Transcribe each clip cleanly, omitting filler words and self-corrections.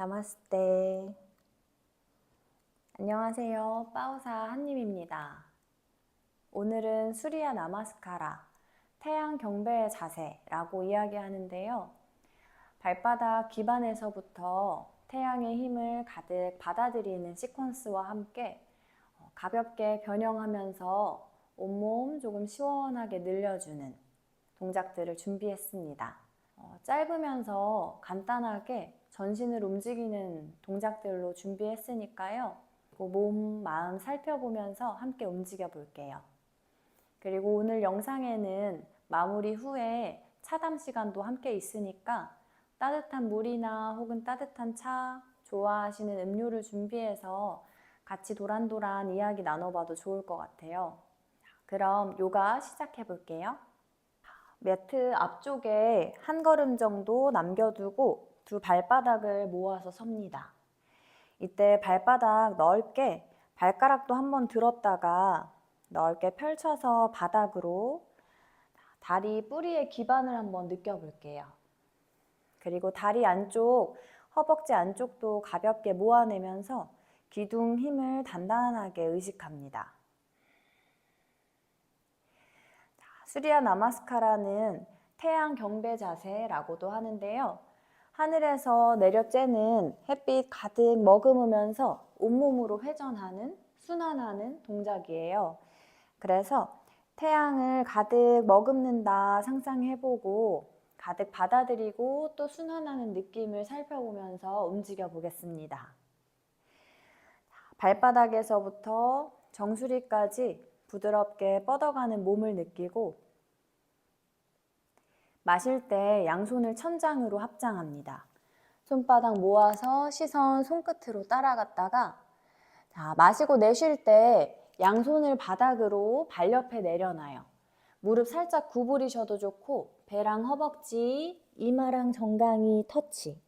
나마스테. 안녕하세요. 빠우사 한님입니다. 오늘은 수리야 나마스카라, 태양 경배의 자세라고 이야기하는데요. 발바닥 기반에서부터 태양의 힘을 가득 받아들이는 시퀀스와 함께 가볍게 변형하면서 온몸 조금 시원하게 늘려주는 동작들을 준비했습니다. 짧으면서 간단하게 전신을 움직이는 동작들로 준비했으니까요. 몸, 마음 살펴보면서 함께 움직여 볼게요. 그리고 오늘 영상에는 마무리 후에 차담 시간도 함께 있으니까 따뜻한 물이나 혹은 따뜻한 차, 좋아하시는 음료를 준비해서 같이 도란도란 이야기 나눠봐도 좋을 것 같아요. 그럼 요가 시작해 볼게요. 매트 앞쪽에 한 걸음 정도 남겨두고 두 발바닥을 모아서 섭니다. 이때 발바닥 넓게 발가락도 한번 들었다가 넓게 펼쳐서 바닥으로 다리 뿌리의 기반을 한번 느껴볼게요. 그리고 다리 안쪽, 허벅지 안쪽도 가볍게 모아내면서 기둥 힘을 단단하게 의식합니다. 수리야 나마스카라는 태양 경배 자세라고도 하는데요. 하늘에서 내려쬐는 햇빛 가득 머금으면서 온몸으로 회전하는, 순환하는 동작이에요. 그래서 태양을 가득 머금는다 상상해보고 가득 받아들이고 또 순환하는 느낌을 살펴보면서 움직여 보겠습니다. 발바닥에서부터 정수리까지 부드럽게 뻗어가는 몸을 느끼고 마실 때 양손을 천장으로 합장합니다. 손바닥 모아서 시선 손끝으로 따라갔다가 마시고 내쉴 때 양손을 바닥으로 발 옆에 내려놔요. 무릎 살짝 구부리셔도 좋고 배랑 허벅지, 이마랑 정강이 터치.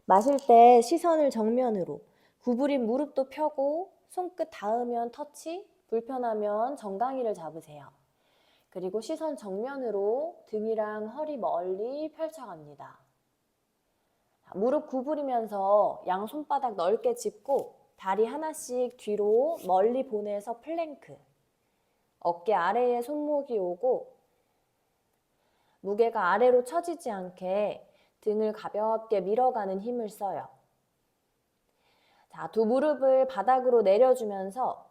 마실 때 시선을 정면으로 구부린 무릎도 펴고 손끝 닿으면 터치, 불편하면 정강이를 잡으세요. 그리고 시선 정면으로 등이랑 허리 멀리 펼쳐갑니다. 무릎 구부리면서 양 손바닥 넓게 짚고 다리 하나씩 뒤로 멀리 보내서 플랭크. 어깨 아래에 손목이 오고 무게가 아래로 처지지 않게 등을 가볍게 밀어가는 힘을 써요. 두 무릎을 바닥으로 내려주면서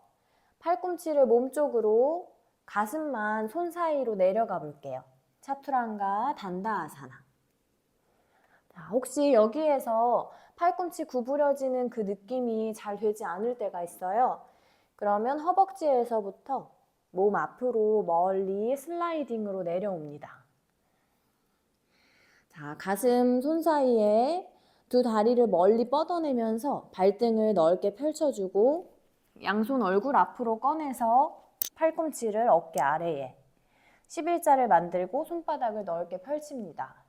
팔꿈치를 몸쪽으로 가슴만 손 사이로 내려가 볼게요. 차투랑가 단다아사나. 혹시 여기에서 팔꿈치 구부려지는 그 느낌이 잘 되지 않을 때가 있어요. 그러면 허벅지에서부터 몸 앞으로 멀리 슬라이딩으로 내려옵니다. 가슴 손 사이에 두 다리를 멀리 뻗어내면서 발등을 넓게 펼쳐주고 양손 얼굴 앞으로 꺼내서 팔꿈치를 어깨 아래에 11자를 만들고 손바닥을 넓게 펼칩니다.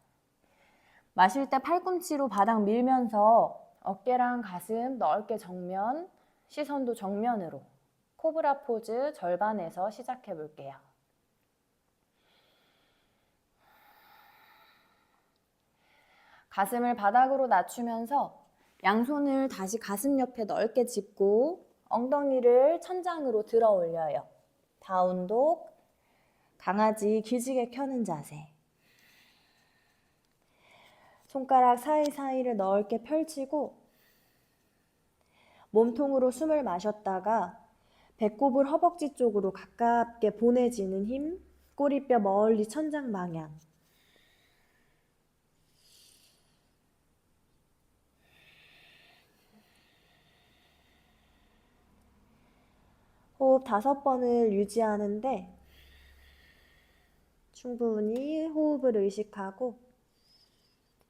마실 때 팔꿈치로 바닥 밀면서 어깨랑 가슴 넓게 정면, 시선도 정면으로 코브라 포즈 절반에서 시작해 볼게요. 가슴을 바닥으로 낮추면서 양손을 다시 가슴 옆에 넓게 짚고 엉덩이를 천장으로 들어 올려요. 다운독, 강아지 기지개 켜는 자세. 손가락 사이사이를 넓게 펼치고 몸통으로 숨을 마셨다가 배꼽을 허벅지 쪽으로 가깝게 보내지는 힘, 꼬리뼈 멀리 천장 방향. 호흡 5번을 유지하는데 충분히 호흡을 의식하고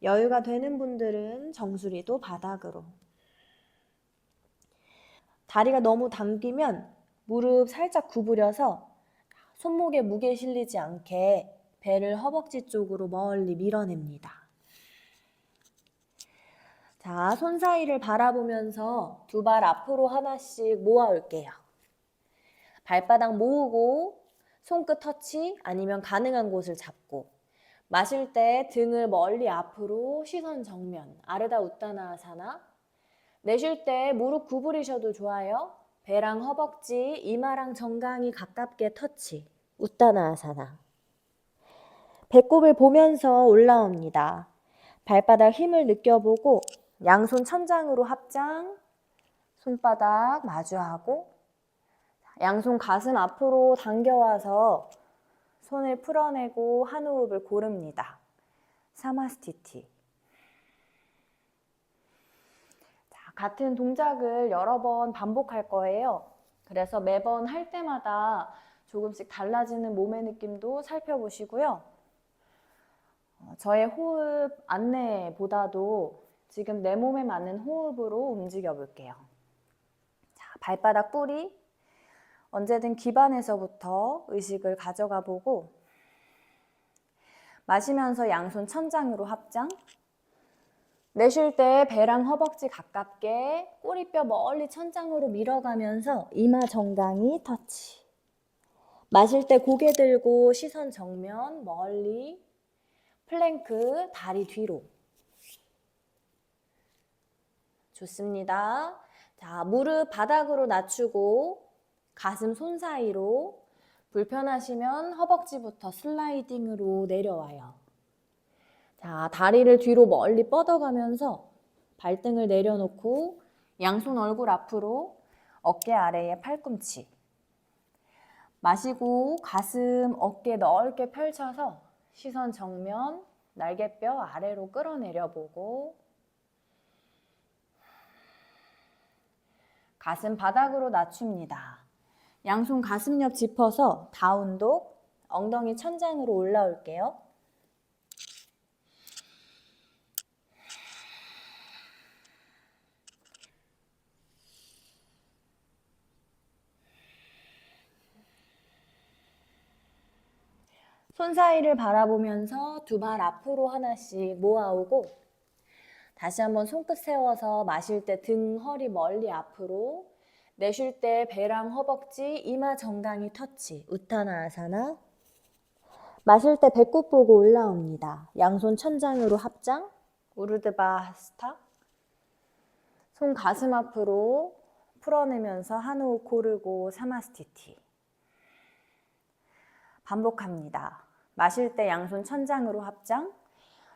여유가 되는 분들은 정수리도 바닥으로. 다리가 너무 당기면 무릎 살짝 구부려서 손목에 무게 실리지 않게 배를 허벅지 쪽으로 멀리 밀어냅니다. 손 사이를 바라보면서 두 발 앞으로 하나씩 모아올게요. 발바닥 모으고 손끝 터치 아니면 가능한 곳을 잡고 마실 때 등을 멀리 앞으로, 시선 정면, 아르다 우타나아사나. 내쉴 때 무릎 구부리셔도 좋아요. 배랑 허벅지, 이마랑 정강이 가깝게 터치, 우타나아사나. 배꼽을 보면서 올라옵니다. 발바닥 힘을 느껴보고 양손 천장으로 합장, 손바닥 마주하고 양손 가슴 앞으로 당겨와서 손을 풀어내고 한 호흡을 고릅니다. 사마스티티. 자, 같은 동작을 여러 번 반복할 거예요. 그래서 매번 할 때마다 조금씩 달라지는 몸의 느낌도 살펴보시고요. 저의 호흡 안내보다도 지금 내 몸에 맞는 호흡으로 움직여 볼게요. 자, 발바닥 뿌리, 언제든 기반에서부터 의식을 가져가 보고 마시면서 양손 천장으로 합장. 내쉴 때 배랑 허벅지 가깝게 꼬리뼈 멀리 천장으로 밀어가면서 이마 정강이 터치. 마실 때 고개 들고 시선 정면 멀리. 플랭크 다리 뒤로. 좋습니다. 자, 무릎 바닥으로 낮추고 가슴 손 사이로. 불편하시면 허벅지부터 슬라이딩으로 내려와요. 자, 다리를 뒤로 멀리 뻗어가면서 발등을 내려놓고 양손 얼굴 앞으로, 어깨 아래에 팔꿈치. 마시고 가슴, 어깨 넓게 펼쳐서 시선 정면, 날개뼈 아래로 끌어내려보고 가슴 바닥으로 낮춥니다. 양손 가슴 옆 짚어서 다운독, 엉덩이 천장으로 올라올게요. 손 사이를 바라보면서 두 발 앞으로 하나씩 모아오고 다시 한번 손끝 세워서 마실 때 등, 허리 멀리 앞으로, 내쉴 때 배랑 허벅지, 이마 정강이 터치, 우타나아사나. 마실 때 배꼽 보고 올라옵니다. 양손 천장으로 합장, 우르드바스타. 손 가슴 앞으로 풀어내면서 한 호흡 고르고 사마스티티. 반복합니다. 마실 때 양손 천장으로 합장.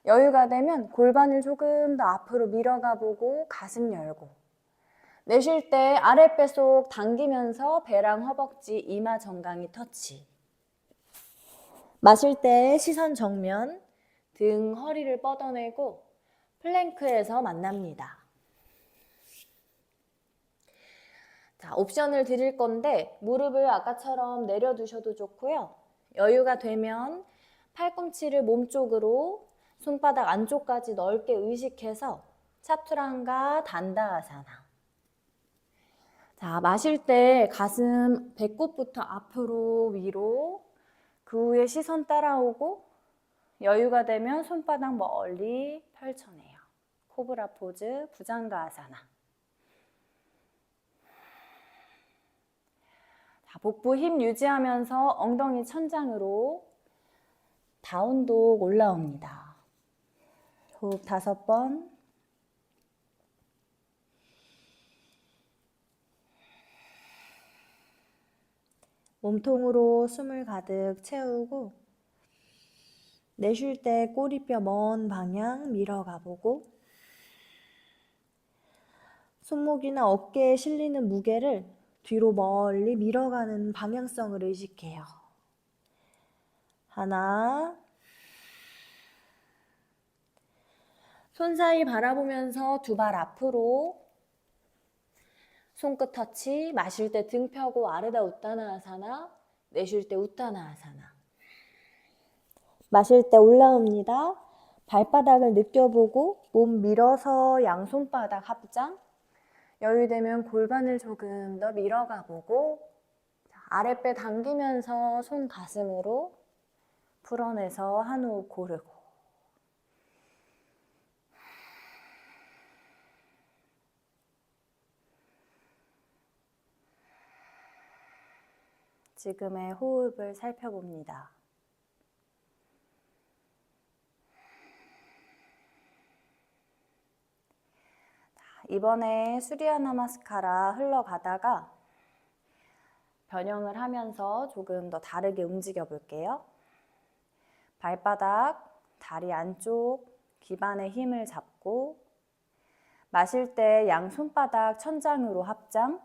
여유가 되면 골반을 조금 더 앞으로 밀어가 보고 가슴 열고. 내쉴 때 아랫배 속 당기면서 배랑 허벅지, 이마 정강이 터치. 마실 때 시선 정면, 등, 허리를 뻗어내고 플랭크에서 만납니다. 자, 옵션을 드릴 건데 무릎을 아까처럼 내려두셔도 좋고요. 여유가 되면 팔꿈치를 몸쪽으로, 손바닥 안쪽까지 넓게 의식해서 차투랑가 단다아사나. 자, 마실 때 가슴, 배꼽부터 앞으로 위로, 그 후에 시선 따라오고 여유가 되면 손바닥 멀리 펼쳐내요. 코브라 포즈, 부장가아사나. 자, 복부 힘 유지하면서 엉덩이 천장으로 다운독 올라옵니다. 호흡 5번. 몸통으로 숨을 가득 채우고 내쉴 때 꼬리뼈 먼 방향 밀어가 보고 손목이나 어깨에 실리는 무게를 뒤로 멀리 밀어가는 방향성을 의식해요. 하나. 손 사이 바라보면서 두 발 앞으로, 손끝 터치. 마실 때 등 펴고 아르다 우타나아사나, 내쉴 때 우타나아사나. 마실 때 올라옵니다. 발바닥을 느껴보고 몸 밀어서 양손바닥 합장. 여유되면 골반을 조금 더 밀어가 보고 아랫배 당기면서 손 가슴으로 풀어내서 한 호흡 고르고. 지금의 호흡을 살펴봅니다. 이번에 수리야 나마스카라 흘러가다가 변형을 하면서 조금 더 다르게 움직여 볼게요. 발바닥, 다리 안쪽, 기반에 힘을 잡고 마실 때 양 손바닥 천장으로 합장.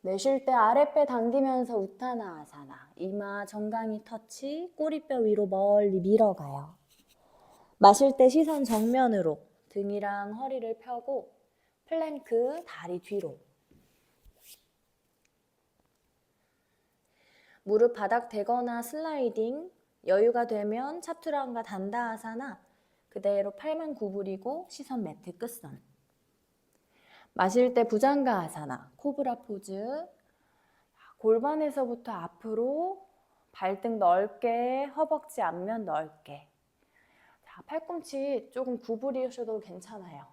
내쉴 때 아랫배 당기면서 우타나 아사나. 이마 정강이 터치, 꼬리뼈 위로 멀리 밀어가요. 마실 때 시선 정면으로 등이랑 허리를 펴고 플랭크, 다리 뒤로. 무릎 바닥 대거나 슬라이딩, 여유가 되면 차투랑가 단다아사나 그대로 팔만 구부리고 시선 매트 끝선. 마실 때 부장가 아사나, 코브라 포즈. 골반에서부터 앞으로 발등 넓게, 허벅지 앞면 넓게. 자, 팔꿈치 조금 구부리셔도 괜찮아요.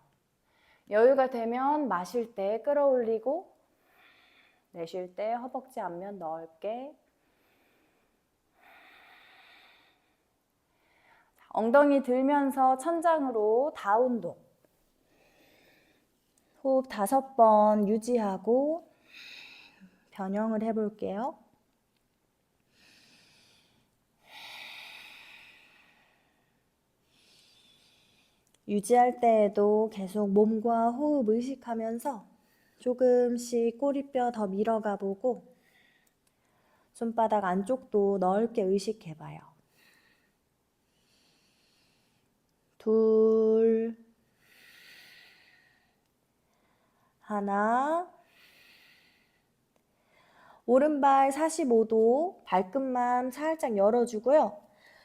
여유가 되면 마실 때 끌어올리고 내쉴 때 허벅지 앞면 넓게. 엉덩이 들면서 천장으로 다운독. 호흡 5번 유지하고 변형을 해볼게요. 유지할 때에도 계속 몸과 호흡 의식하면서 조금씩 꼬리뼈 더 밀어가 보고 손바닥 안쪽도 넓게 의식해봐요. 둘, 하나, 오른발 45도 발끝만 살짝 열어주고요.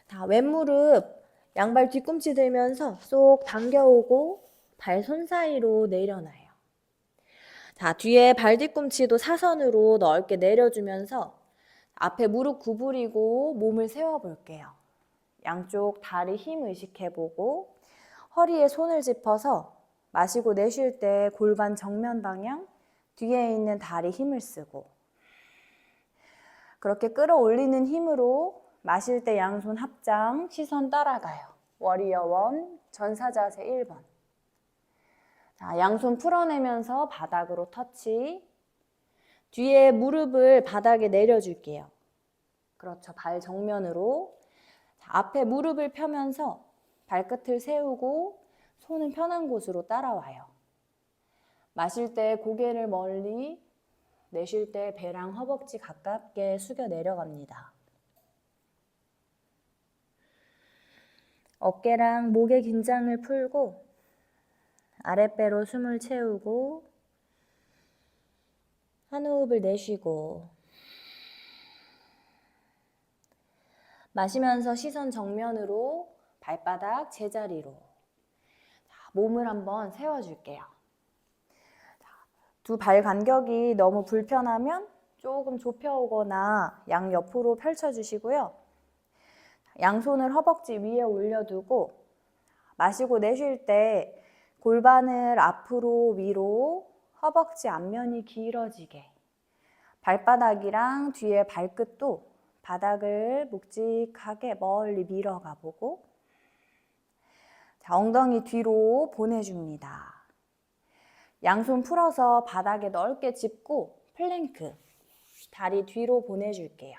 자, 왼무릎 양발 뒤꿈치 들면서 쏙 당겨오고 발 손 사이로 내려놔요. 자, 뒤에 발 뒤꿈치도 사선으로 넓게 내려주면서 앞에 무릎 구부리고 몸을 세워볼게요. 양쪽 다리 힘 의식해보고 허리에 손을 짚어서 마시고 내쉴 때 골반 정면 방향, 뒤에 있는 다리 힘을 쓰고 그렇게 끌어올리는 힘으로 마실 때 양손 합장, 시선 따라가요. 워리어 1, 전사자세 1번. 자, 양손 풀어내면서 바닥으로 터치. 뒤에 무릎을 바닥에 내려줄게요. 그렇죠. 발 정면으로. 자, 앞에 무릎을 펴면서 발끝을 세우고 손은 편한 곳으로 따라와요. 마실 때 고개를 멀리, 내쉴 때 배랑 허벅지 가깝게 숙여 내려갑니다. 어깨랑 목의 긴장을 풀고 아랫배로 숨을 채우고 한 호흡을 내쉬고 마시면서 시선 정면으로 발바닥 제자리로. 자, 몸을 한번 세워줄게요. 두 발 간격이 너무 불편하면 조금 좁혀오거나 양옆으로 펼쳐주시고요. 양손을 허벅지 위에 올려두고 마시고 내쉴 때 골반을 앞으로 위로 허벅지 앞면이 길어지게 발바닥이랑 뒤에 발끝도 바닥을 묵직하게 멀리 밀어가 보고 자, 엉덩이 뒤로 보내줍니다. 양손 풀어서 바닥에 넓게 짚고 플랭크 다리 뒤로 보내줄게요.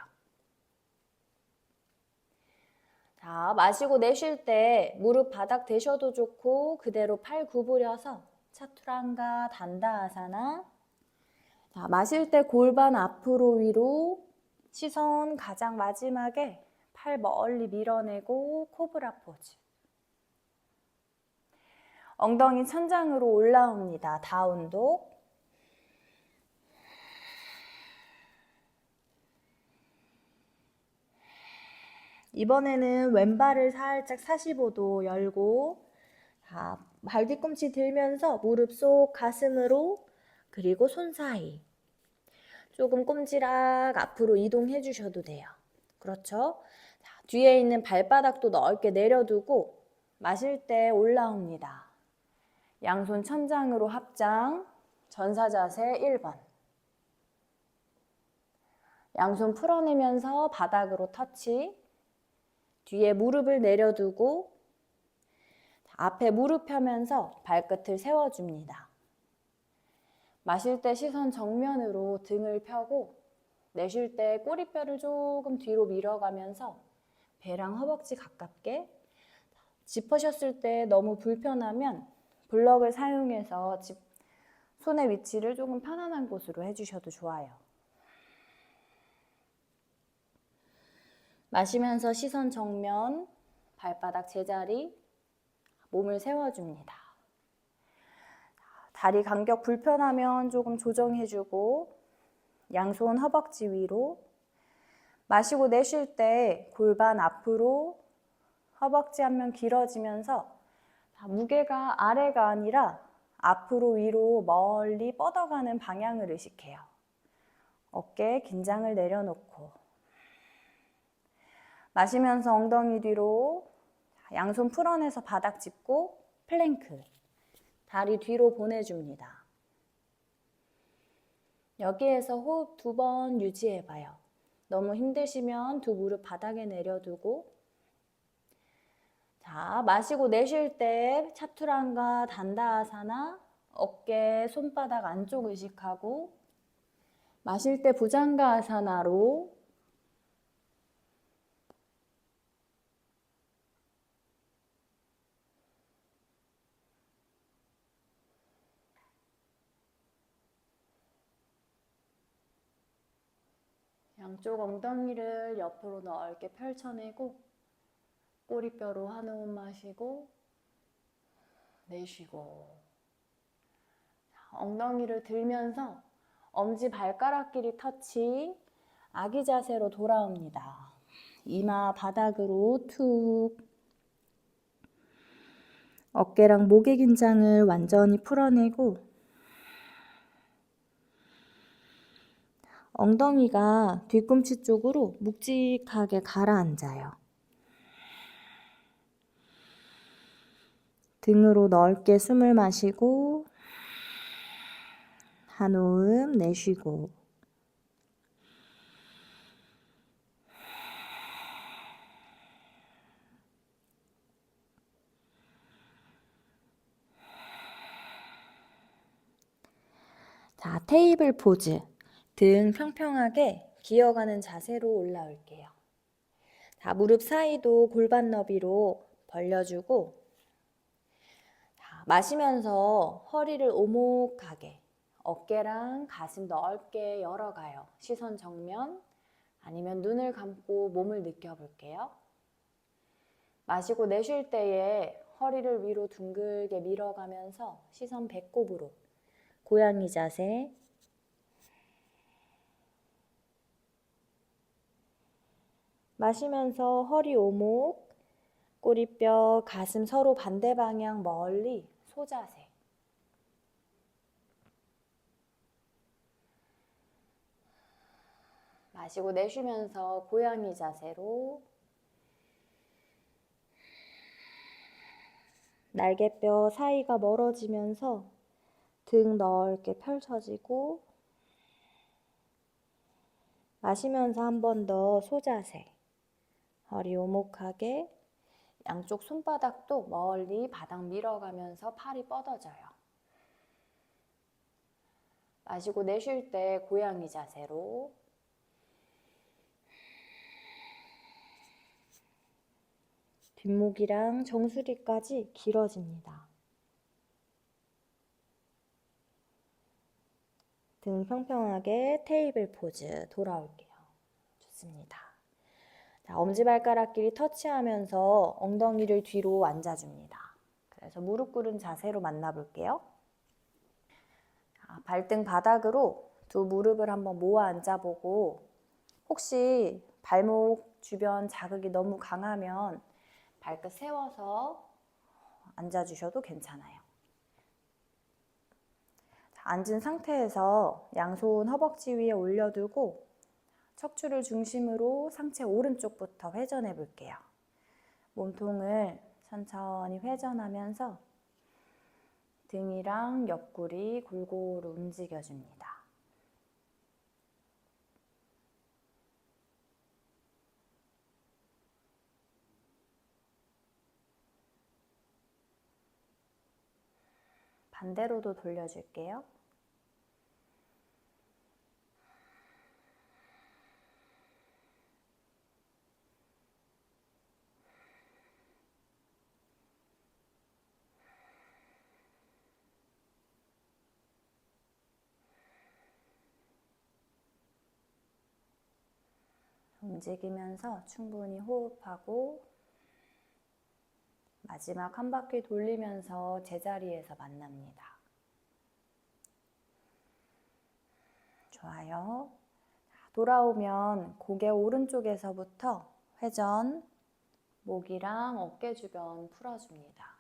자, 마시고 내쉴 때 무릎 바닥 대셔도 좋고 그대로 팔 구부려서 차투랑가 단다아사나. 자, 마실 때 골반 앞으로 위로 시선 가장 마지막에 팔 멀리 밀어내고 코브라 포즈. 엉덩이 천장으로 올라옵니다. 다운독. 이번에는 왼발을 살짝 45도 열고 자, 발 뒤꿈치 들면서 무릎 속 가슴으로 그리고 손 사이 조금 꼼지락 앞으로 이동해 주셔도 돼요. 그렇죠? 자, 뒤에 있는 발바닥도 넓게 내려두고 마실 때 올라옵니다. 양손 천장으로 합장, 전사자세 1번. 양손 풀어내면서 바닥으로 터치. 뒤에 무릎을 내려두고 앞에 무릎 펴면서 발끝을 세워줍니다. 마실 때 시선 정면으로 등을 펴고 내쉴 때 꼬리뼈를 조금 뒤로 밀어가면서 배랑 허벅지 가깝게. 짚으셨을 때 너무 불편하면 블럭을 사용해서 손의 위치를 조금 편안한 곳으로 해주셔도 좋아요. 마시면서 시선 정면, 발바닥 제자리, 몸을 세워줍니다. 다리 간격 불편하면 조금 조정해주고 양손 허벅지 위로. 마시고 내쉴 때 골반 앞으로, 허벅지 한 면 길어지면서 무게가 아래가 아니라 앞으로 위로 멀리 뻗어가는 방향을 의식해요. 어깨 긴장을 내려놓고 마시면서 엉덩이 뒤로, 양손 풀어내서 바닥 짚고 플랭크, 다리 뒤로 보내줍니다. 여기에서 호흡 2번 유지해봐요. 너무 힘드시면 두 무릎 바닥에 내려두고. 자, 마시고 내쉴 때 차투란가 단다아사나, 어깨 손바닥 안쪽 의식하고, 마실 때 부장가아사나로. 양쪽 엉덩이를 옆으로 넓게 펼쳐내고 꼬리뼈로 한 호흡 마시고 내쉬고. 엉덩이를 들면서 엄지발가락끼리 터치, 아기 자세로 돌아옵니다. 이마 바닥으로 툭. 어깨랑 목의 긴장을 완전히 풀어내고 엉덩이가 뒤꿈치 쪽으로 묵직하게 가라앉아요. 등으로 넓게 숨을 마시고 한 호흡 내쉬고. 자, 테이블 포즈. 등 평평하게 기어가는 자세로 올라올게요. 자, 무릎 사이도 골반 너비로 벌려주고, 자, 마시면서 허리를 오목하게, 어깨랑 가슴 넓게 열어가요. 시선 정면, 아니면 눈을 감고 몸을 느껴볼게요. 마시고 내쉴 때에 허리를 위로 둥글게 밀어가면서 시선 배꼽으로 고양이 자세. 마시면서 허리 오목, 꼬리뼈, 가슴 서로 반대 방향 멀리 소자세. 마시고 내쉬면서 고양이 자세로. 날개뼈 사이가 멀어지면서 등 넓게 펼쳐지고. 마시면서 한 번 더 소자세. 허리 오목하게, 양쪽 손바닥도 멀리 바닥 밀어가면서 팔이 뻗어져요. 마시고 내쉴 때 고양이 자세로. 뒷목이랑 정수리까지 길어집니다. 등 평평하게 테이블 포즈 돌아올게요. 좋습니다. 자, 엄지발가락끼리 터치하면서 엉덩이를 뒤로 앉아줍니다. 그래서 무릎 꿇은 자세로 만나볼게요. 자, 발등 바닥으로 두 무릎을 한번 모아 앉아보고, 혹시 발목 주변 자극이 너무 강하면 발끝 세워서 앉아주셔도 괜찮아요. 자, 앉은 상태에서 양손 허벅지 위에 올려두고 척추를 중심으로 상체 오른쪽부터 회전해 볼게요. 몸통을 천천히 회전하면서 등이랑 옆구리 골고루 움직여줍니다. 반대로도 돌려줄게요. 움직이면서 충분히 호흡하고 마지막 한 바퀴 돌리면서 제자리에서 만납니다. 좋아요. 돌아오면 고개 오른쪽에서부터 회전, 목이랑 어깨 주변 풀어줍니다.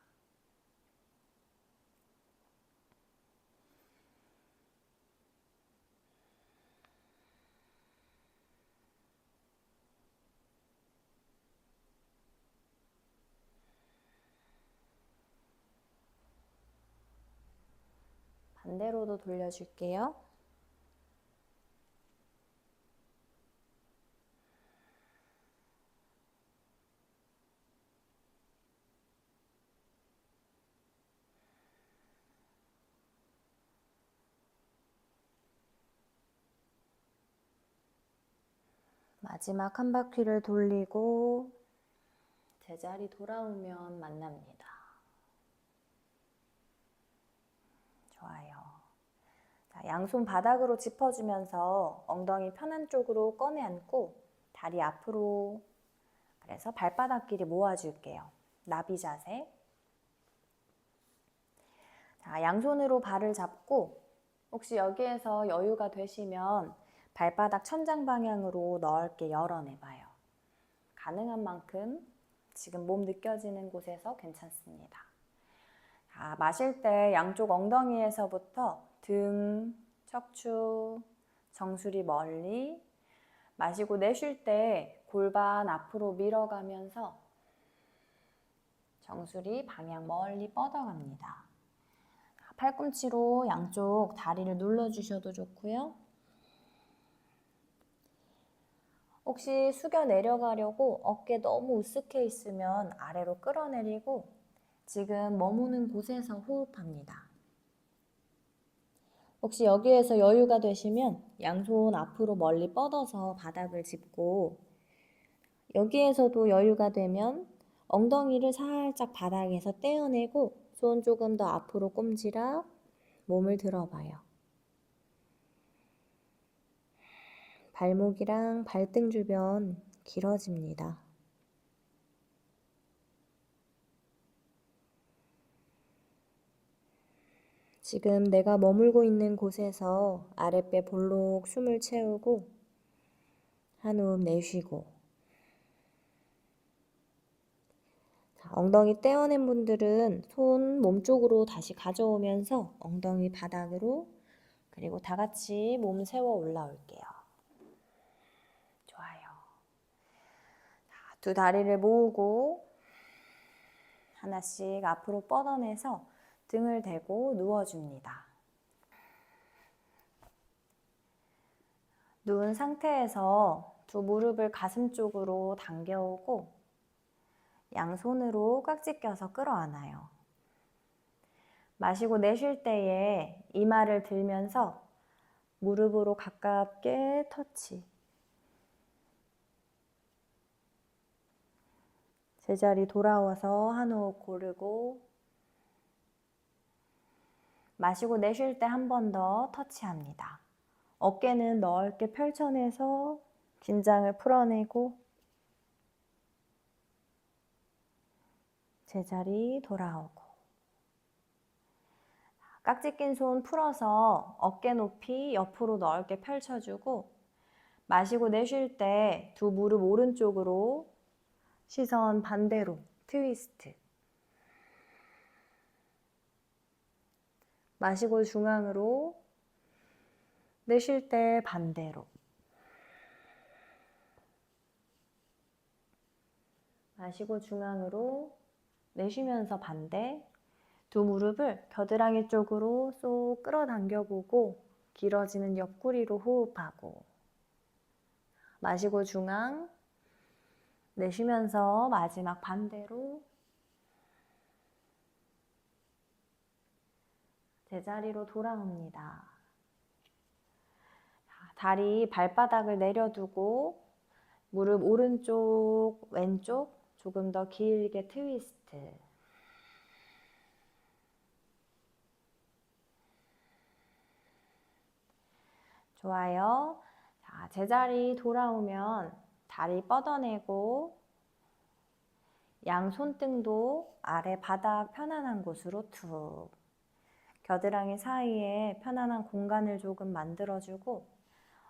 반대로도 돌려줄게요. 마지막 한 바퀴를 돌리고 제자리 돌아오면 만납니다. 좋아요. 자, 양손 바닥으로 짚어주면서 엉덩이 편한 쪽으로 꺼내 안고 다리 앞으로, 그래서 발바닥끼리 모아줄게요. 나비 자세. 자, 양손으로 발을 잡고 혹시 여기에서 여유가 되시면 발바닥 천장 방향으로 넓게 열어내봐요. 가능한 만큼 지금 몸 느껴지는 곳에서 괜찮습니다. 자, 마실 때 양쪽 엉덩이에서부터 등, 척추, 정수리 멀리, 마시고 내쉴 때 골반 앞으로 밀어가면서 정수리 방향 멀리 뻗어갑니다. 팔꿈치로 양쪽 다리를 눌러주셔도 좋고요. 혹시 숙여 내려가려고 어깨 너무 으쓱해 있으면 아래로 끌어내리고 지금 머무는 곳에서 호흡합니다. 혹시 여기에서 여유가 되시면 양손 앞으로 멀리 뻗어서 바닥을 짚고, 여기에서도 여유가 되면 엉덩이를 살짝 바닥에서 떼어내고 손 조금 더 앞으로 꼼지락 몸을 들어봐요. 발목이랑 발등 주변 길어집니다. 지금 내가 머물고 있는 곳에서 아랫배 볼록 숨을 채우고 한 호흡 내쉬고, 자, 엉덩이 떼어낸 분들은 손 몸쪽으로 다시 가져오면서 엉덩이 바닥으로, 그리고 다 같이 몸 세워 올라올게요. 좋아요. 자, 두 다리를 모으고 하나씩 앞으로 뻗어내서 등을 대고 누워줍니다. 누운 상태에서 두 무릎을 가슴 쪽으로 당겨오고 양손으로 깍지 껴서 끌어안아요. 마시고 내쉴 때에 이마를 들면서 무릎으로 가깝게 터치. 제자리 돌아와서 한 호흡 고르고 마시고 내쉴 때 한 번 더 터치합니다. 어깨는 넓게 펼쳐내서 긴장을 풀어내고 제자리 돌아오고, 깍지 낀 손 풀어서 어깨 높이 옆으로 넓게 펼쳐주고 마시고 내쉴 때 두 무릎 오른쪽으로 시선 반대로 트위스트. 마시고 중앙으로, 내쉴 때 반대로. 마시고 중앙으로, 내쉬면서 반대. 두 무릎을 겨드랑이 쪽으로 쏙 끌어당겨보고 길어지는 옆구리로 호흡하고 마시고 중앙, 내쉬면서 마지막 반대로. 제자리로 돌아옵니다. 다리 발바닥을 내려두고 무릎 오른쪽, 왼쪽 조금 더 길게 트위스트. 좋아요. 자, 제자리 돌아오면 다리 뻗어내고 양 손등도 아래 바닥 편안한 곳으로 툭. 겨드랑이 사이에 편안한 공간을 조금 만들어주고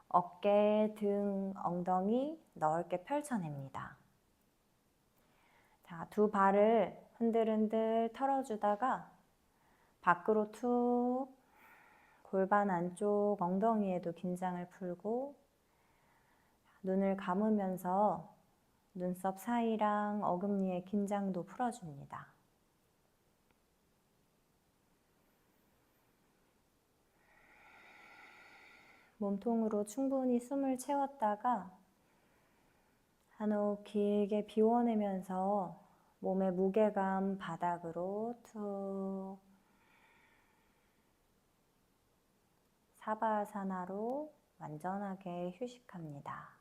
어깨, 등, 엉덩이 넓게 펼쳐냅니다. 자, 두 발을 흔들흔들 털어주다가 밖으로 툭 골반 안쪽 엉덩이에도 긴장을 풀고 눈을 감으면서 눈썹 사이랑 어금니의 긴장도 풀어줍니다. 몸통으로 충분히 숨을 채웠다가 한 호흡 길게 비워내면서 몸의 무게감 바닥으로 툭 사바아사나로 완전하게 휴식합니다.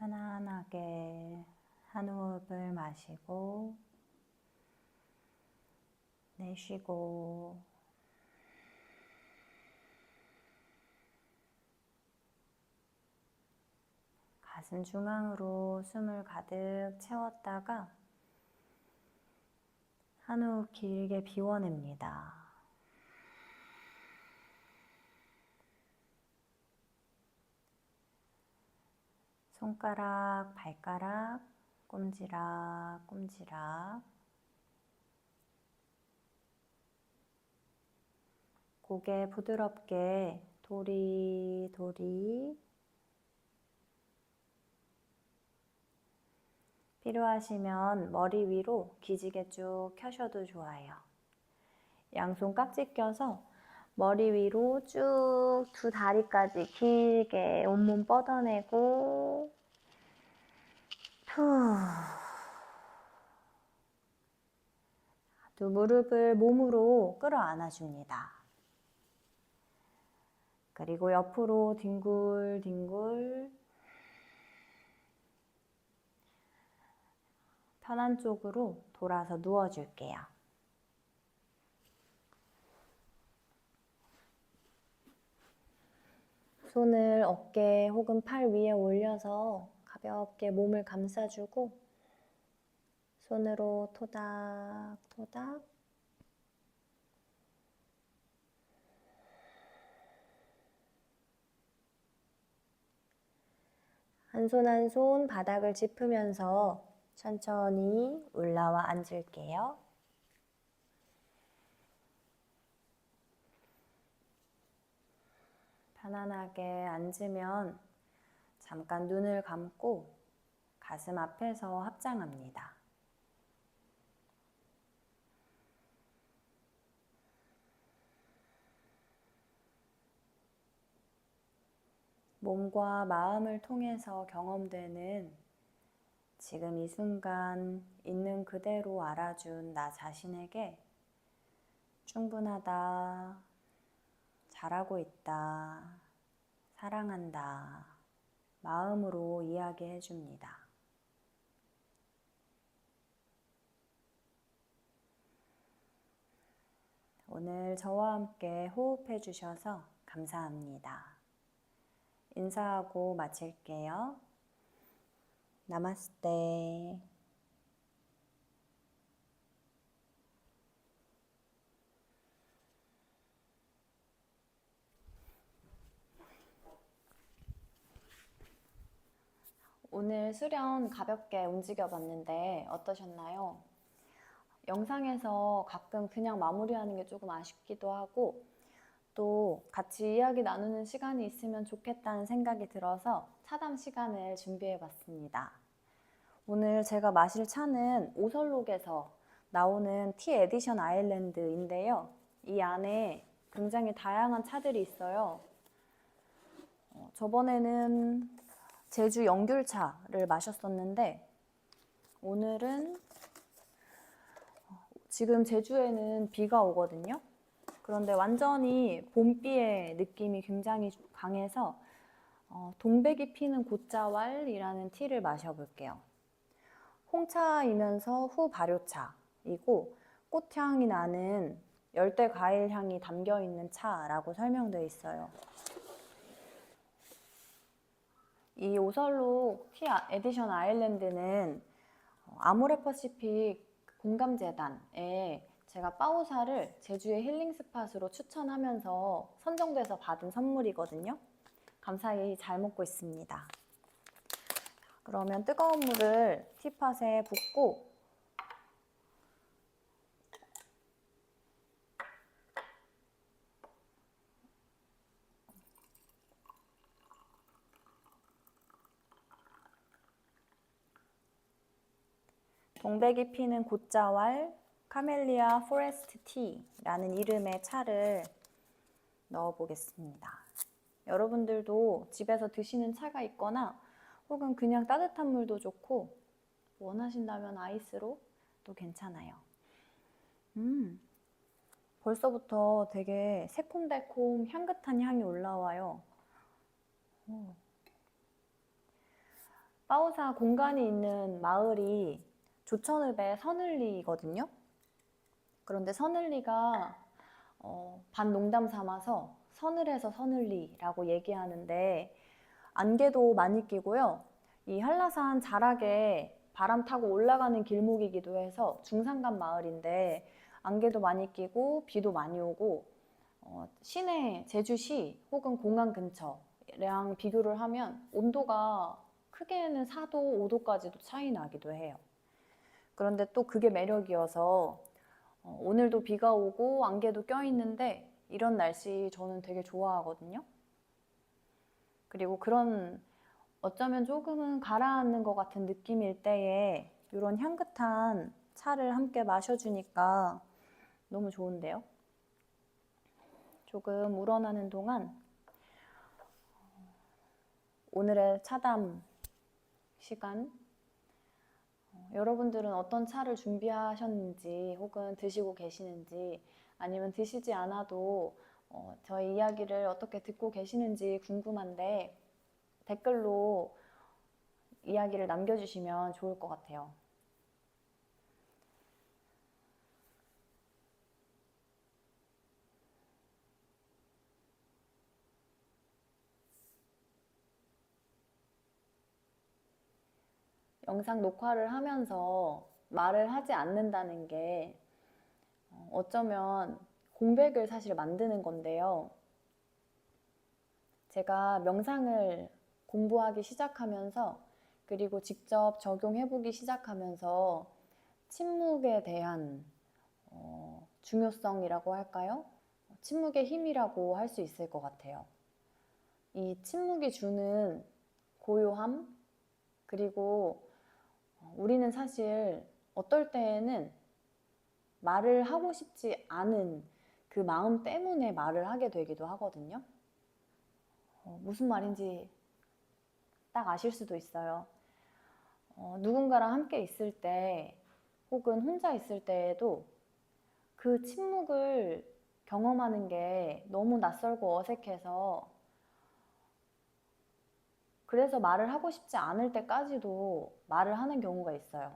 편안하게 한 호흡을 마시고 내쉬고 가슴 중앙으로 숨을 가득 채웠다가 한 호흡 길게 비워냅니다. 손가락, 발가락, 꼼지락, 꼼지락. 고개 부드럽게 도리도리. 필요하시면 머리 위로 기지개 쭉 켜셔도 좋아요. 양손 깍지 껴서 머리 위로 쭉 두 다리까지 길게 온몸 뻗어내고 후. 두 무릎을 몸으로 끌어안아줍니다. 그리고 옆으로 뒹굴뒹굴 편한 쪽으로 돌아서 누워줄게요. 손을 어깨 혹은 팔 위에 올려서 가볍게 몸을 감싸주고 손으로 토닥토닥 한 손 한 손 바닥을 짚으면서 천천히 올라와 앉을게요. 편안하게 앉으면 잠깐 눈을 감고 가슴 앞에서 합장합니다. 몸과 마음을 통해서 경험되는 지금 이 순간 있는 그대로 알아준 나 자신에게 충분하다, 잘하고 있다, 사랑한다, 마음으로 이야기해 줍니다. 오늘 저와 함께 호흡해 주셔서 감사합니다. 인사하고 마칠게요. 나마스테. 오늘 수련 가볍게 움직여 봤는데 어떠셨나요? 영상에서 가끔 그냥 마무리하는 게 조금 아쉽기도 하고 또 같이 이야기 나누는 시간이 있으면 좋겠다는 생각이 들어서 차담 시간을 준비해 봤습니다. 오늘 제가 마실 차는 오설록에서 나오는 티 에디션 아일랜드인데요. 이 안에 굉장히 다양한 차들이 있어요. 저번에는 제주 영귤차를 마셨었는데 오늘은 지금 제주에는 비가 오거든요. 그런데 완전히 봄비의 느낌이 굉장히 강해서 동백이 피는 곶자왈이라는 티를 마셔볼게요. 홍차이면서 후발효차이고 꽃향이 나는 열대 과일 향이 담겨있는 차라고 설명되어 있어요. 이 오설록 티 에디션 아일랜드는 아모레퍼시픽 공감재단에 제가 빠오샤를 제주의 힐링 스팟으로 추천하면서 선정돼서 받은 선물이거든요. 감사히 잘 먹고 있습니다. 그러면 뜨거운 물을 티팟에 붓고 동백이 피는 곶자왈 카멜리아 포레스트 티라는 이름의 차를 넣어 보겠습니다. 여러분들도 집에서 드시는 차가 있거나 혹은 그냥 따뜻한 물도 좋고 원하신다면 아이스로 또 괜찮아요. 벌써부터 되게 새콤달콤 향긋한 향이 올라와요. 빠우사 공간이 있는 마을이 조천읍의 서늘리거든요. 그런데 서늘리가 반 농담 삼아서 서늘해서 서늘리라고 얘기하는데 안개도 많이 끼고요. 이 한라산 자락에 바람 타고 올라가는 길목이기도 해서 중산간 마을인데 안개도 많이 끼고 비도 많이 오고 시내 제주시 혹은 공항 근처랑 비교를 하면 온도가 크게는 4도, 5도까지도 차이 나기도 해요. 그런데 또 그게 매력이어서 오늘도 비가 오고 안개도 껴있는데 이런 날씨 저는 되게 좋아하거든요. 그리고 그런 어쩌면 조금은 가라앉는 것 같은 느낌일 때에 이런 향긋한 차를 함께 마셔주니까 너무 좋은데요. 조금 우러나는 동안 오늘의 차담 시간, 여러분들은 어떤 차를 준비하셨는지 혹은 드시고 계시는지 아니면 드시지 않아도 저희 이야기를 어떻게 듣고 계시는지 궁금한데 댓글로 이야기를 남겨주시면 좋을 것 같아요. 영상 녹화를 하면서 말을 하지 않는다는 게 어쩌면 공백을 사실 만드는 건데요. 제가 명상을 공부하기 시작하면서 그리고 직접 적용해보기 시작하면서 침묵에 대한 중요성이라고 할까요? 침묵의 힘이라고 할 수 있을 것 같아요. 이 침묵이 주는 고요함, 그리고 우리는 사실 어떨 때에는 말을 하고 싶지 않은 그 마음 때문에 말을 하게 되기도 하거든요. 무슨 말인지 딱 아실 수도 있어요. 누군가랑 함께 있을 때 혹은 혼자 있을 때에도 그 침묵을 경험하는 게 너무 낯설고 어색해서 그래서 말을 하고 싶지 않을 때까지도 말을 하는 경우가 있어요.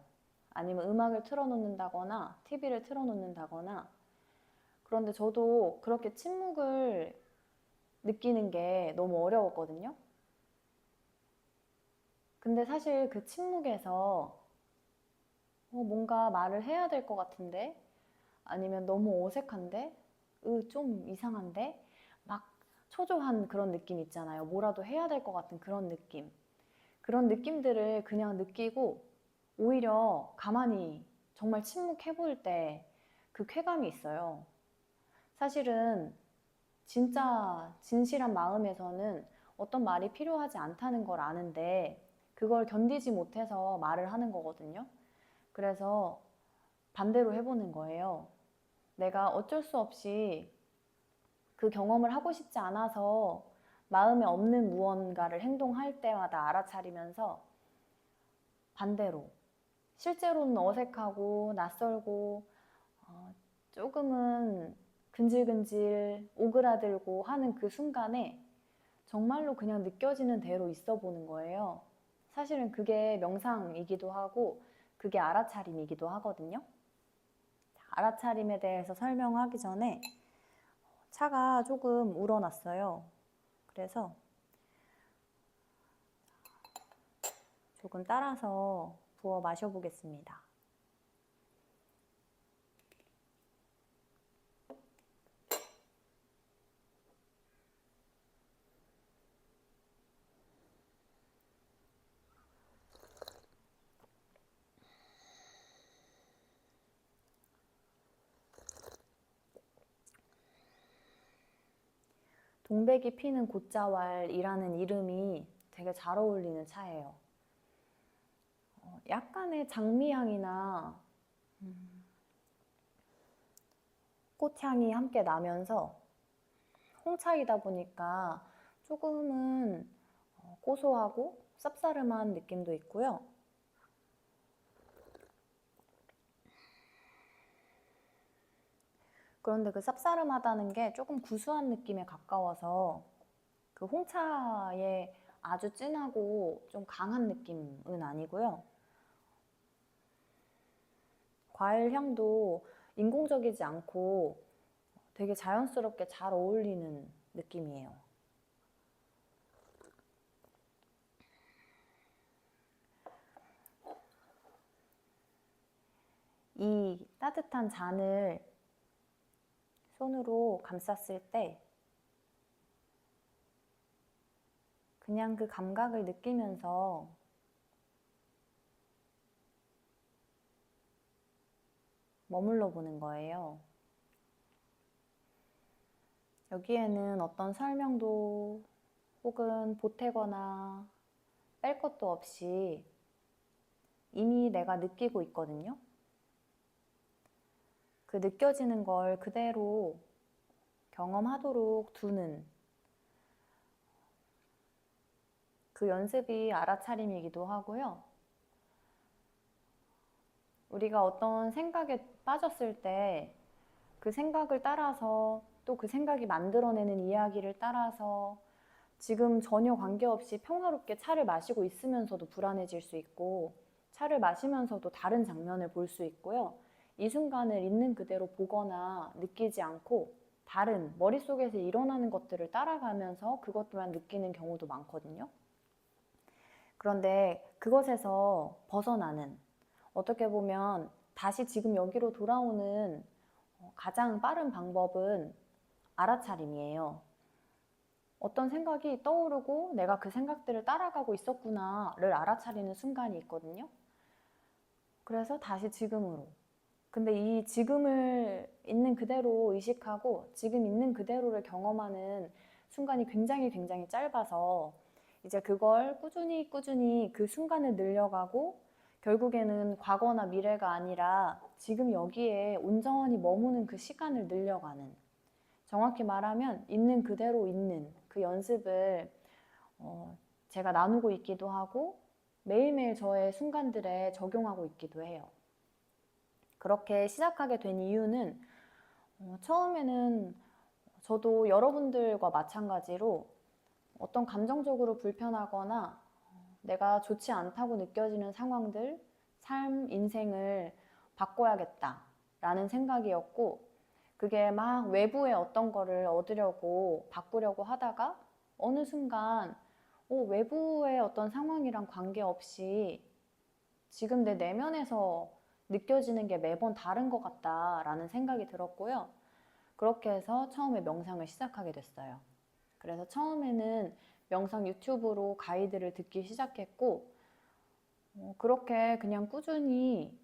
아니면 음악을 틀어놓는다거나 TV를 틀어놓는다거나. 그런데 저도 그렇게 침묵을 느끼는 게 너무 어려웠거든요. 근데 사실 그 침묵에서 뭔가 말을 해야 될 것 같은데 아니면 너무 어색한데 좀 이상한데 막 초조한 그런 느낌 있잖아요. 뭐라도 해야 될 것 같은 그런 느낌. 그런 느낌들을 그냥 느끼고 오히려 가만히 정말 침묵해볼 때 그 쾌감이 있어요. 사실은 진짜 진실한 마음에서는 어떤 말이 필요하지 않다는 걸 아는데 그걸 견디지 못해서 말을 하는 거거든요. 그래서 반대로 해보는 거예요. 내가 어쩔 수 없이 그 경험을 하고 싶지 않아서 마음에 없는 무언가를 행동할 때마다 알아차리면서 반대로 실제로는 어색하고 낯설고 조금은 근질근질 오그라들고 하는 그 순간에 정말로 그냥 느껴지는 대로 있어 보는 거예요. 사실은 그게 명상이기도 하고 그게 알아차림이기도 하거든요. 알아차림에 대해서 설명하기 전에 차가 조금 우러났어요. 그래서 조금 따라서 부어 마셔보겠습니다. 동백이 피는 곶자왈이라는 이름이 되게 잘 어울리는 차예요. 약간의 장미향이나 꽃향이 함께 나면서 홍차이다 보니까 조금은 고소하고 쌉싸름한 느낌도 있고요. 그런데 그 쌉싸름하다는 게 조금 구수한 느낌에 가까워서 그 홍차의 아주 진하고 좀 강한 느낌은 아니고요. 과일 향도 인공적이지 않고 되게 자연스럽게 잘 어울리는 느낌이에요. 이 따뜻한 잔을 손으로 감쌌을 때 그냥 그 감각을 느끼면서 머물러 보는 거예요. 여기에는 어떤 설명도 혹은 보태거나 뺄 것도 없이 이미 내가 느끼고 있거든요. 그 느껴지는 걸 그대로 경험하도록 두는 그 연습이 알아차림이기도 하고요. 우리가 어떤 생각에 빠졌을 때 그 생각을 따라서 또 그 생각이 만들어내는 이야기를 따라서 지금 전혀 관계없이 평화롭게 차를 마시고 있으면서도 불안해질 수 있고 차를 마시면서도 다른 장면을 볼 수 있고요. 이 순간을 있는 그대로 보거나 느끼지 않고 다른 머릿속에서 일어나는 것들을 따라가면서 그것만 느끼는 경우도 많거든요. 그런데 그것에서 벗어나는, 어떻게 보면 다시 지금 여기로 돌아오는 가장 빠른 방법은 알아차림이에요. 어떤 생각이 떠오르고 내가 그 생각들을 따라가고 있었구나를 알아차리는 순간이 있거든요. 그래서 다시 지금으로. 근데 이 지금을 있는 그대로 의식하고 지금 있는 그대로를 경험하는 순간이 굉장히 짧아서 이제 그걸 꾸준히 그 순간을 늘려가고 결국에는 과거나 미래가 아니라 지금 여기에 온전히 머무는 그 시간을 늘려가는, 정확히 말하면 있는 그대로 있는 그 연습을 제가 나누고 있기도 하고 매일매일 저의 순간들에 적용하고 있기도 해요. 그렇게 시작하게 된 이유는 처음에는 저도 여러분들과 마찬가지로 어떤 감정적으로 불편하거나 내가 좋지 않다고 느껴지는 상황들, 삶, 인생을 바꿔야겠다라는 생각이었고, 그게 막 외부의 어떤 거를 얻으려고 바꾸려고 하다가 어느 순간 외부의 어떤 상황이랑 관계없이 지금 내 내면에서 느껴지는 게 매번 다른 것 같다라는 생각이 들었고요. 그렇게 해서 처음에 명상을 시작하게 됐어요. 그래서 처음에는 명상 유튜브로 가이드를 듣기 시작했고 그렇게 그냥 꾸준히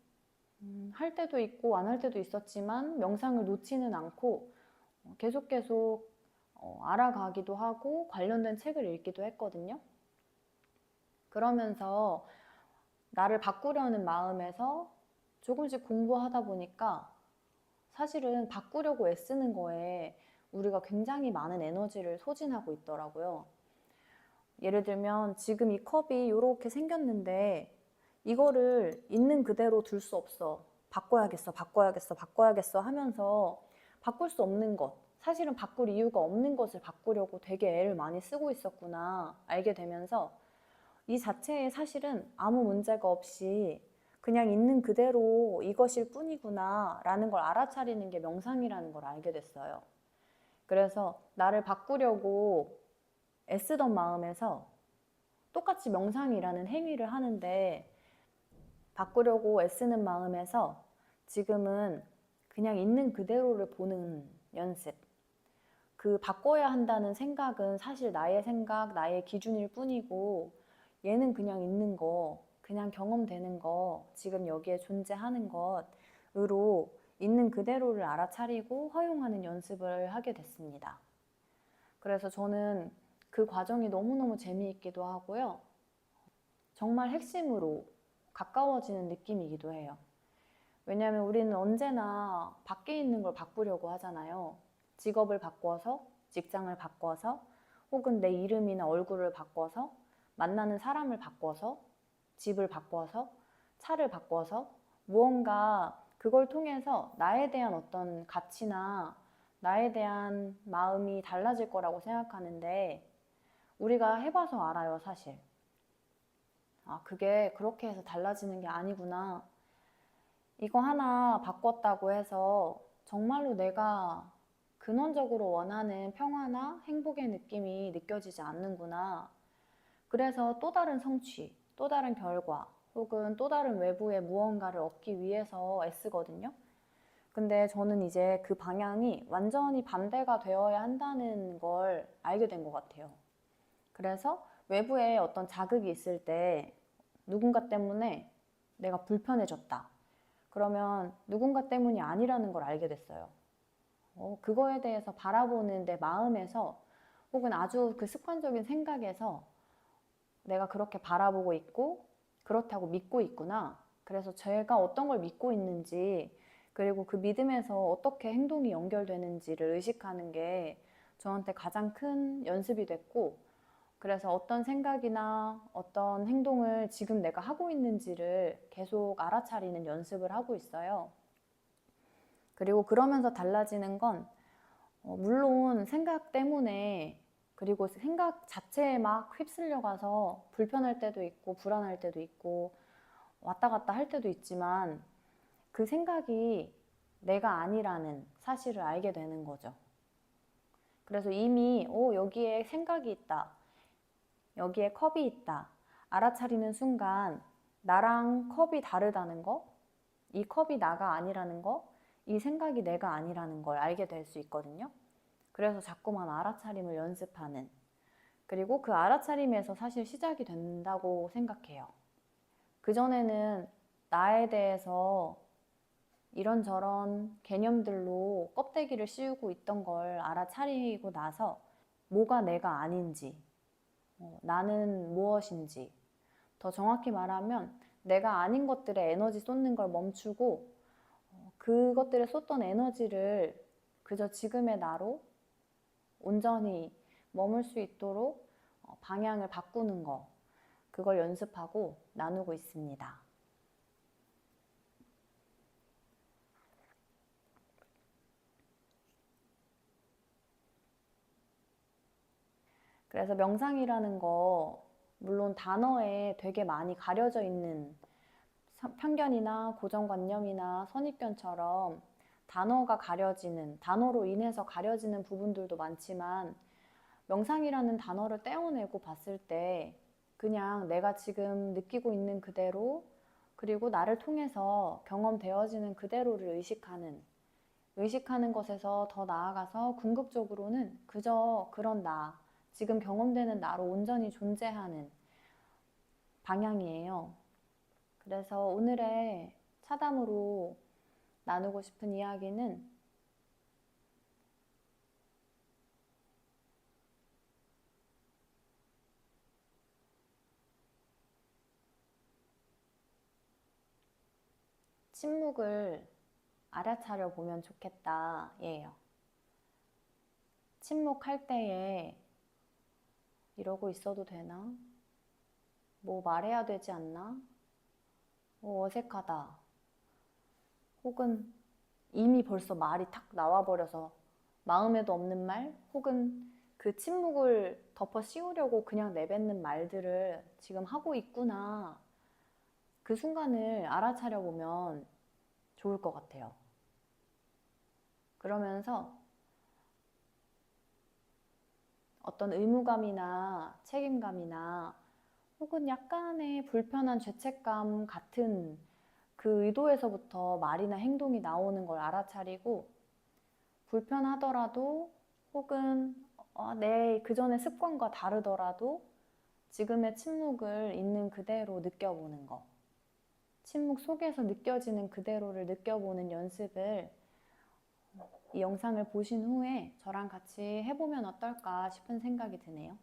할 때도 있고 안 할 때도 있었지만 명상을 놓지는 않고 계속 알아가기도 하고 관련된 책을 읽기도 했거든요. 그러면서 나를 바꾸려는 마음에서 조금씩 공부하다 보니까 사실은 바꾸려고 애쓰는 거에 우리가 굉장히 많은 에너지를 소진하고 있더라고요. 예를 들면 지금 이 컵이 이렇게 생겼는데 이거를 있는 그대로 둘 수 없어. 바꿔야겠어 하면서 바꿀 수 없는 것, 사실은 바꿀 이유가 없는 것을 바꾸려고 되게 애를 많이 쓰고 있었구나 알게 되면서 이 자체에 사실은 아무 문제가 없이 그냥 있는 그대로 이것일 뿐이구나 라는 걸 알아차리는 게 명상이라는 걸 알게 됐어요. 그래서 나를 바꾸려고 애쓰던 마음에서 똑같이 명상이라는 행위를 하는데 바꾸려고 애쓰는 마음에서 지금은 그냥 있는 그대로를 보는 연습. 그 바꿔야 한다는 생각은 사실 나의 생각, 나의 기준일 뿐이고 얘는 그냥 있는 거, 그냥 경험되는 거, 지금 여기에 존재하는 것으로 있는 그대로를 알아차리고 허용하는 연습을 하게 됐습니다. 그래서 저는 그 과정이 너무너무 재미있기도 하고요. 정말 핵심으로 가까워지는 느낌이기도 해요. 왜냐하면 우리는 언제나 밖에 있는 걸 바꾸려고 하잖아요. 직업을 바꿔서, 직장을 바꿔서, 혹은 내 이름이나 얼굴을 바꿔서, 만나는 사람을 바꿔서, 집을 바꿔서, 차를 바꿔서 무언가 그걸 통해서 나에 대한 어떤 가치나 나에 대한 마음이 달라질 거라고 생각하는데 우리가 해봐서 알아요, 사실. 아, 그게 그렇게 해서 달라지는 게 아니구나. 이거 하나 바꿨다고 해서 정말로 내가 근원적으로 원하는 평화나 행복의 느낌이 느껴지지 않는구나. 그래서 또 다른 성취, 또 다른 결과, 혹은 또 다른 외부의 무언가를 얻기 위해서 애쓰거든요. 근데 저는 이제 그 방향이 완전히 반대가 되어야 한다는 걸 알게 된 것 같아요. 그래서 외부에 어떤 자극이 있을 때 누군가 때문에 내가 불편해졌다. 그러면 누군가 때문이 아니라는 걸 알게 됐어요. 그거에 대해서 바라보는 내 마음에서 혹은 아주 그 습관적인 생각에서 내가 그렇게 바라보고 있고 그렇다고 믿고 있구나. 그래서 제가 어떤 걸 믿고 있는지 그리고 그 믿음에서 어떻게 행동이 연결되는지를 의식하는 게 저한테 가장 큰 연습이 됐고, 그래서 어떤 생각이나 어떤 행동을 지금 내가 하고 있는지를 계속 알아차리는 연습을 하고 있어요. 그리고 그러면서 달라지는 건 물론 생각 때문에 그리고 생각 자체에 막 휩쓸려 가서 불편할 때도 있고 불안할 때도 있고 왔다 갔다 할 때도 있지만 그 생각이 내가 아니라는 사실을 알게 되는 거죠. 그래서 이미 여기에 생각이 있다. 여기에 컵이 있다. 알아차리는 순간 나랑 컵이 다르다는 거, 이 컵이 나가 아니라는 거, 이 생각이 내가 아니라는 걸 알게 될 수 있거든요. 그래서 자꾸만 알아차림을 연습하는, 그리고 그 알아차림에서 사실 시작이 된다고 생각해요. 그전에는 나에 대해서 이런저런 개념들로 껍데기를 씌우고 있던 걸 알아차리고 나서 뭐가 내가 아닌지, 나는 무엇인지, 더 정확히 말하면 내가 아닌 것들에 에너지 쏟는 걸 멈추고 그것들에 쏟던 에너지를 그저 지금의 나로 온전히 머물 수 있도록 방향을 바꾸는 거, 그걸 연습하고 나누고 있습니다. 그래서 명상이라는 거 물론 단어에 되게 많이 가려져 있는 편견이나 고정관념이나 선입견처럼 단어가 가려지는, 단어로 인해서 가려지는 부분들도 많지만 명상이라는 단어를 떼어내고 봤을 때 그냥 내가 지금 느끼고 있는 그대로 그리고 나를 통해서 경험되어지는 그대로를 의식하는 것에서 더 나아가서 궁극적으로는 그저 그런 나, 지금 경험되는 나로 온전히 존재하는 방향이에요. 그래서 오늘의 차담으로 나누고 싶은 이야기는 침묵을 알아차려 보면 좋겠다 예요. 침묵할 때에 이러고 있어도 되나? 뭐 말해야 되지 않나? 어색하다. 혹은 이미 벌써 말이 탁 나와버려서 마음에도 없는 말, 혹은 그 침묵을 덮어 씌우려고 그냥 내뱉는 말들을 지금 하고 있구나. 그 순간을 알아차려 보면 좋을 것 같아요. 그러면서 어떤 의무감이나 책임감이나 혹은 약간의 불편한 죄책감 같은 그 의도에서부터 말이나 행동이 나오는 걸 알아차리고 불편하더라도 혹은 내 그전의 습관과 다르더라도 지금의 침묵을 있는 그대로 느껴보는 거, 침묵 속에서 느껴지는 그대로를 느껴보는 연습을 이 영상을 보신 후에 저랑 같이 해보면 어떨까 싶은 생각이 드네요.